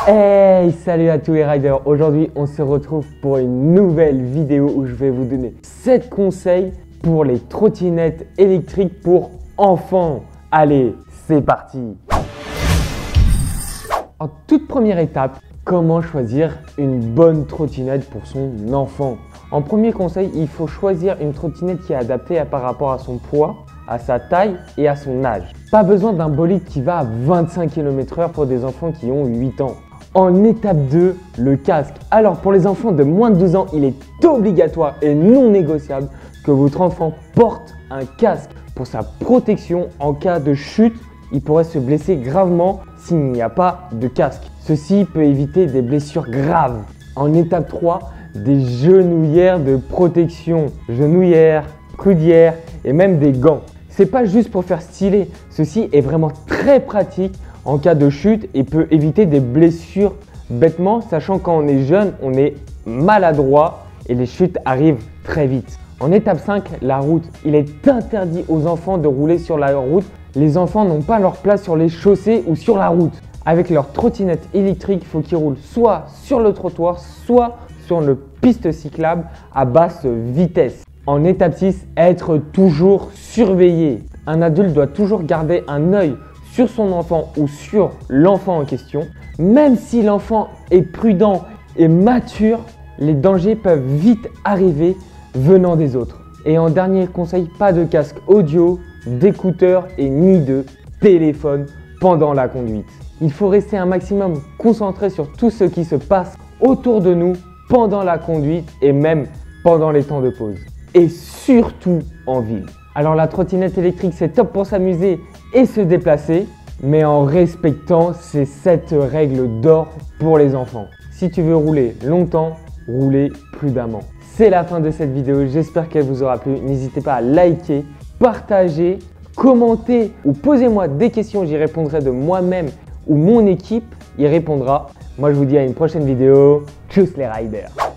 Hey, salut à tous les riders. Aujourd'hui, on se retrouve pour une nouvelle vidéo où je vais vous donner 7 conseils pour les trottinettes électriques pour enfants. Allez, c'est parti. En toute première étape, comment choisir une bonne trottinette pour son enfant? En premier conseil, il faut choisir une trottinette qui est adaptée par rapport à son poids, à sa taille et à son âge. Pas besoin d'un bolide qui va à 25 km/h pour des enfants qui ont 8 ans. En étape 2, le casque. Alors pour les enfants de moins de 12 ans, il est obligatoire et non négociable que votre enfant porte un casque pour sa protection en cas de chute. Il pourrait se blesser gravement s'il n'y a pas de casque. Ceci peut éviter des blessures graves. En étape 3, des genouillères de protection. Genouillères, coudières et même des gants. C'est pas juste pour faire stylé, ceci est vraiment très pratique en cas de chute et peut éviter des blessures bêtement, sachant quand on est jeune, on est maladroit et les chutes arrivent très vite. En étape 5, la route. Il est interdit aux enfants de rouler sur la route. Les enfants n'ont pas leur place sur les chaussées ou sur la route. Avec leur trottinette électrique, il faut qu'ils roulent soit sur le trottoir, soit sur une piste cyclable à basse vitesse. En étape 6, être toujours surveillé. Un adulte doit toujours garder un œil sur son enfant ou sur l'enfant en question. Même si l'enfant est prudent et mature, les dangers peuvent vite arriver venant des autres. Et en dernier conseil, pas de casque audio, d'écouteurs et ni de téléphone pendant la conduite. Il faut rester un maximum concentré sur tout ce qui se passe autour de nous pendant la conduite et même pendant les temps de pause. Et surtout en ville. Alors la trottinette électrique, c'est top pour s'amuser et se déplacer, mais en respectant ces 7 règles d'or pour les enfants. Si tu veux rouler longtemps, rouler prudemment. C'est la fin de cette vidéo, j'espère qu'elle vous aura plu. N'hésitez pas à liker, partager, commenter ou posez-moi des questions, j'y répondrai de moi-même ou mon équipe y répondra. Moi je vous dis à une prochaine vidéo. Tchuss les riders!